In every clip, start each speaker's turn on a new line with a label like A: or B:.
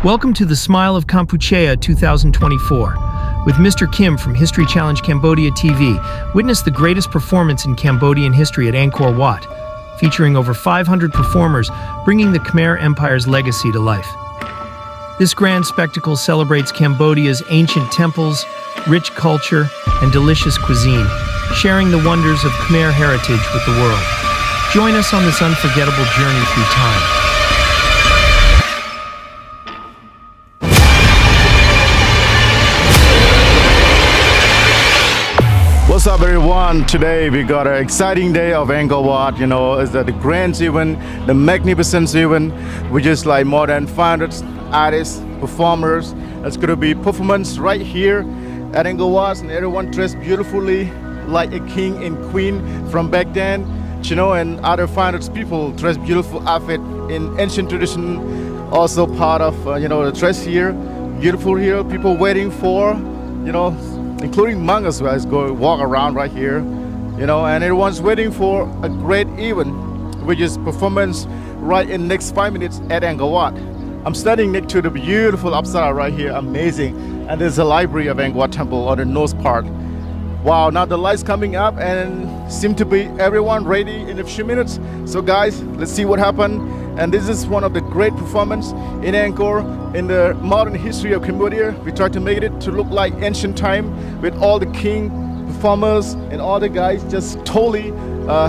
A: Welcome to the Smile of Cambodia 2024. With Mr. Kim from History Challenge Cambodia TV, witness the greatest performance in Cambodian history at Angkor Wat, featuring over 500 performers bringing the Khmer Empire's legacy to life. This grand spectacle celebrates Cambodia's ancient temples, rich culture, and delicious cuisine, sharing the wonders of Khmer heritage with the world. Join us on this unforgettable journey through time.
B: What's up, everyone? Today we got an exciting day of Angkor Wat. You know, it's the grand event, the magnificent event, which is like more than 500 artists, performers. It's going to be performance right here at Angkor Wat, and everyone dressed beautifully like a king and queen from back then. You know, and other 500 people dressed beautiful outfit in ancient tradition. Also part of the dress here, beautiful here. People waiting for, including monks as well, is going walk around right here, and everyone's waiting for a great event, which is performance right in next 5 minutes at Angkor Wat. I'm standing next to the beautiful Apsara right here, amazing, and there's a library of Angkor Wat Temple on the north part. Wow, now the lights coming up and seem to be everyone ready in a few minutes. So guys, let's see what happened. And this is one of the great performance in Angkor in the modern history of Cambodia. We tried to make it to look like ancient time with all the king performers and all the guys just totally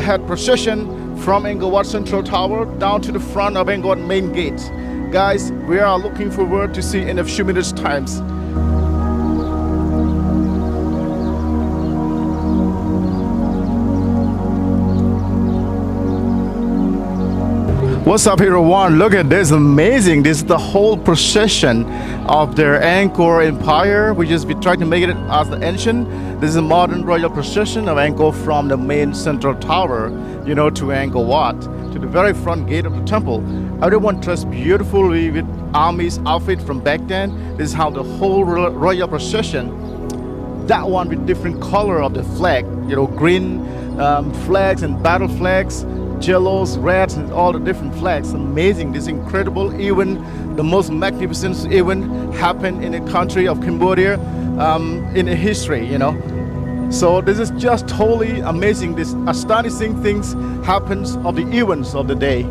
B: had procession from Angkor Wat Central Tower down to the front of Angkor Wat main gate. Guys, we are looking forward to see in a few minutes times. What's up, everyone? Look at this, amazing. This is the whole procession of their Angkor Empire. We tried to make it as the ancient. This is a modern royal procession of Angkor from the main central tower, to Angkor Wat, to the very front gate of the temple. Everyone dressed beautifully with army's outfit from back then. This is how the whole royal procession, that one with different color of the flag, green flags and battle flags, yellows, reds, and all the different flags. Amazing. This incredible event, the most magnificent event happened in the country of Cambodia in history, So this is just totally amazing. This astonishing things happens of the events of the day.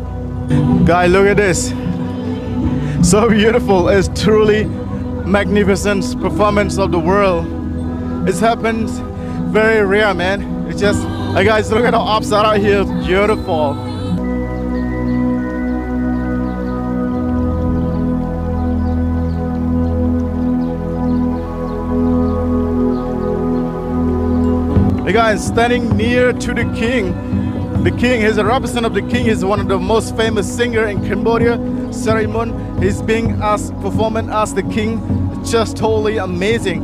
B: Guys, look at this. So beautiful. It's truly magnificent performance of the world. It happens very rare, man. It's just, hey guys, look at how Apsara here is beautiful. Hey guys, standing near to the king. The king is a representative of the king. He's one of the most famous singer in Cambodia. Ceremony. He's being performing as the king. It's just totally amazing.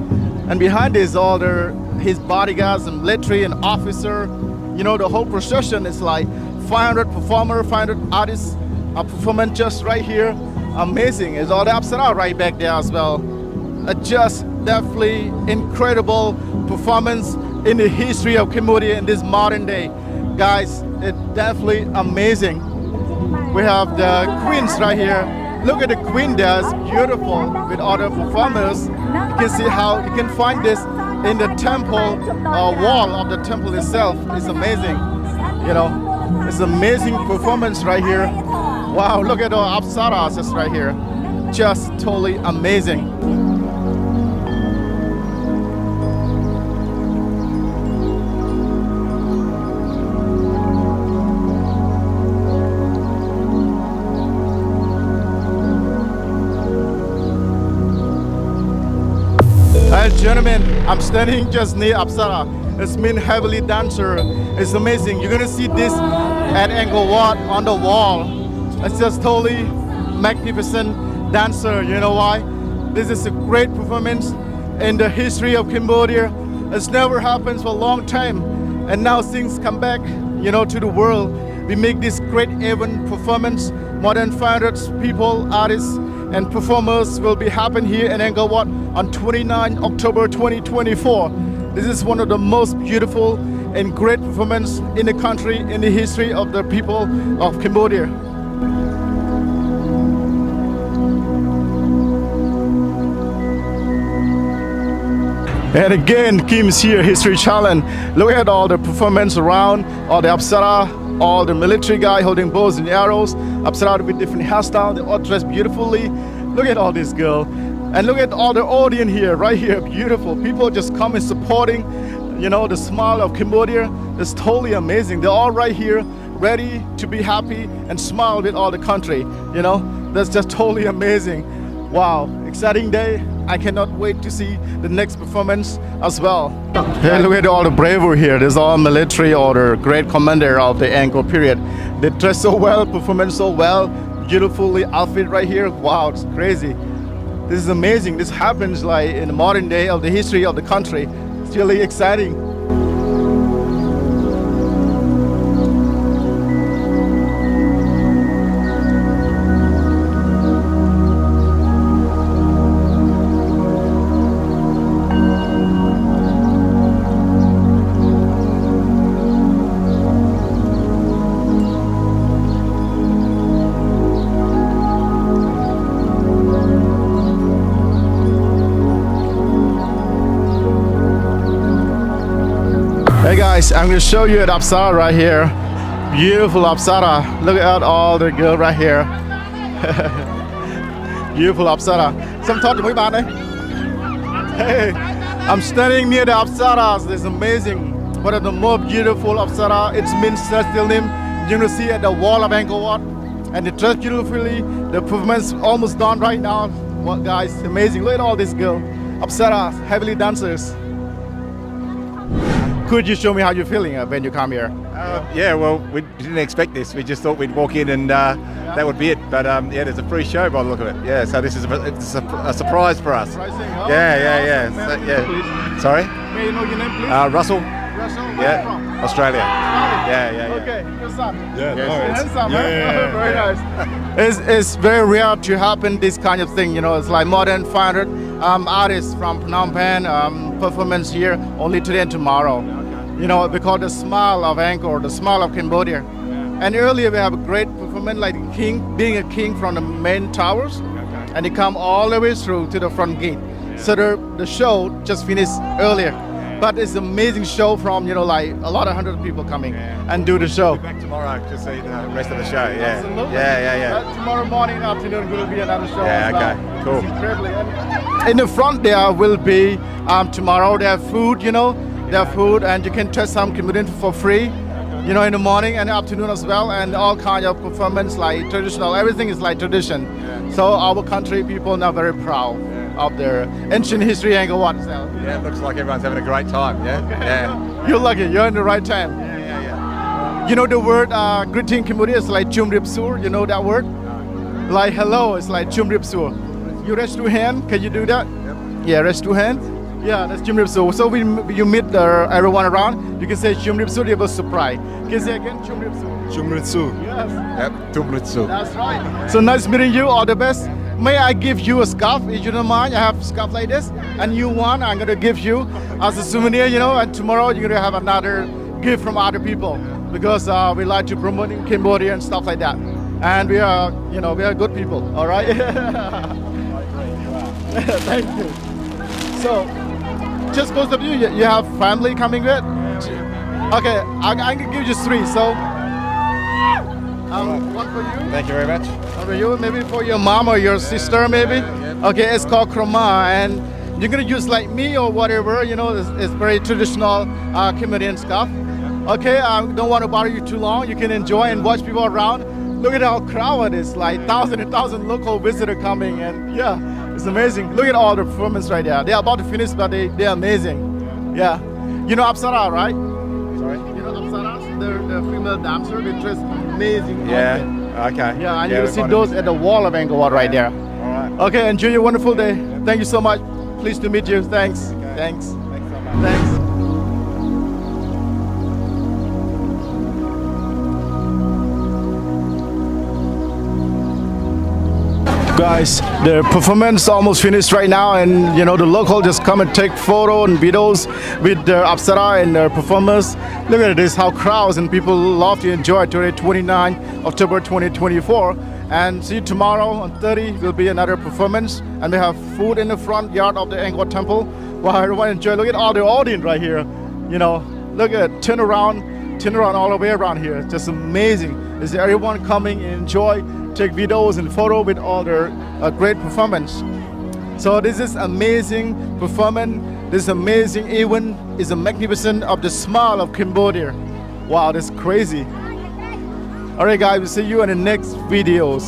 B: And behind this, all his bodyguards and military and officer. The whole procession is like 500 performers, 500 artists are performing just right here. Amazing. It's all the Apsara right back there as well. Just definitely incredible performance in the history of Cambodia in this modern day. Guys, it's definitely amazing. We have the queens right here. Look at the queen there, it's beautiful with all the performers. You can see how you can find this in the temple wall of the temple itself. It's amazing. It's amazing performance right here. Wow, look at all Apsaras just right here. Just totally amazing. Gentlemen, I'm standing just near Apsara. It's been heavily dancer. It's amazing. You're gonna see this at Angkor Wat on the wall. It's just totally magnificent dancer. You know why? This is a great performance in the history of Cambodia. It's never happened for a long time, and now things come back, to the world. We make this great event performance. More than 500 people, artists, and performers will be happening here in Angkor Wat on 29 October 2024. This is one of the most beautiful and great performance in the country, in the history of the people of Cambodia. And again, Kim's here, History Challenge. Look at all the performance around, all the Apsara, all the military guy holding bows and arrows, Apsara with different hairstyles, they're all dressed beautifully. Look at all this girl. And look at all the audience here, right here, beautiful. People just come and supporting, you know, the Smile of Cambodia. It's totally amazing. They're all right here, ready to be happy and smile with all the country, you know. That's just totally amazing. Wow, exciting day. I cannot wait to see the next performance as well. Hey, look at all the bravery here. There's all military or the great commander of the Angkor period. They dress so well, performance so well, beautifully outfit right here. Wow, it's crazy. This is amazing. This happens like in the modern day of the history of the country. It's really exciting. Hey guys, I'm going to show you at Apsara right here. Beautiful Apsara. Look at all the girls right here. Beautiful Apsara. Some talk to me about it. Hey, I'm standing near the Apsaras. It's amazing. One of the most beautiful Apsara. It's means still name. You're going to see at the wall of Angkor Wat. And they dress beautifully. The performance almost done right now. What guys, amazing. Look at all these girls. Apsaras, heavily dancers. Could you show me how you're feeling when you come here?
C: Yeah, well, we didn't expect this. We just thought we'd walk in and that would be it. But yeah, there's a free show by the look of it. Yeah, so this is a surprise for us.
B: Oh,
C: Yeah.
B: May
C: Yeah. Sorry?
B: May you know your name, please?
C: Russell.
B: Russell, where
C: Yeah.
B: you from?
C: Australia.
B: Australia.
C: Yeah.
B: Okay, your son.
C: Yeah,
B: Yes. Handsome, huh?
C: yeah.
B: Very nice. It's very rare to happen this kind of thing. You know, it's like more than 500 artists from Phnom Penh performance here only today and tomorrow. You know, we call the Smile of Angkor, the Smile of Cambodia. And earlier we have a great performance like the king, being a king from the main towers, and they come all the way through to the front gate. So the show just finished earlier. But it's an amazing show from, you know, like a lot of hundred people coming and do the show.
C: We'll be back tomorrow to see the rest of the show. Yeah.
B: Absolutely.
C: Yeah.
B: Tomorrow morning, afternoon will be another show.
C: Yeah,
B: as well.
C: okay, cool.
B: It's incredibly. And in the front there will be tomorrow they have food, you know. They have food and you can test some Cambodian for free, you know, in the morning and the afternoon as well, and all kind of performance like traditional. Everything is like tradition. So our country people are very proud of their ancient history Angkor Wat itself.
C: Yeah, it looks like everyone's having a great time. Yeah.
B: You're lucky. You're in the right time.
C: Yeah.
B: You know the word greeting Cambodia is like chum rip sur. You know that word? Like hello, it's like chum rip sur. You raise two hands. Can you do that?
C: Yep.
B: Yeah, raise two hands. Yeah, that's chum rip sur. So you meet everyone around. You can say chum rip sur. They will surprise. Can you say again chum rip sur?
C: Chumritsu.
B: Yes.
C: Yep. Tumritsu.
B: That's right. So nice meeting you. All the best. May I give you a scarf if you don't mind? I have a scarf like this, and you one I'm gonna give you as a souvenir, you know. And tomorrow you're gonna have another gift from other people because we like to promote in Cambodia and stuff like that. And we are, you know, we are good people. All right. Thank you. So, just both of you, you have family coming with? Okay, I'm gonna give you three. So, one for you.
C: Thank you very much.
B: One for you, maybe for your mom or your sister, maybe. Okay, it's called kroma, and you're gonna use like me or whatever. You know, it's very traditional Cambodian stuff. Okay, I don't want to bother you too long. You can enjoy and watch people around. Look at how crowded it is, like thousands and thousands local visitors coming, and yeah, it's amazing. Look at all the performance right there. They're about to finish, but they're amazing. Yeah, you know Apsara, right?
C: Sorry?
B: You know Apsara, the female dancer, they dress amazing.
C: Yeah.
B: outfit.
C: Okay.
B: Yeah, and you'll
C: we
B: see
C: might-
B: those at the wall of Angkor Wat right there.
C: All right.
B: Okay, enjoy your wonderful day. Thank you so much. Pleased to meet you. Thanks.
C: Okay.
B: Thanks.
C: Thanks so much.
B: Thanks. Guys, the performance almost finished right now, and you know the local just come and take photo and videos with the Apsara and their performers. Look at this, how crowds and people love to enjoy today, 29 October 2024. And see, tomorrow on 30 will be another performance, and we have food in the front yard of the Angkor Temple. Wow, everyone enjoy. Look at all the audience right here. You know, look at turn around all the way around here. Just amazing. Is everyone coming and enjoy, take videos and photo with all their great performance. So this is amazing performance. This amazing event is a magnificent of the Smile of Cambodia. Wow, that's crazy. All right, guys, we'll see you in the next videos.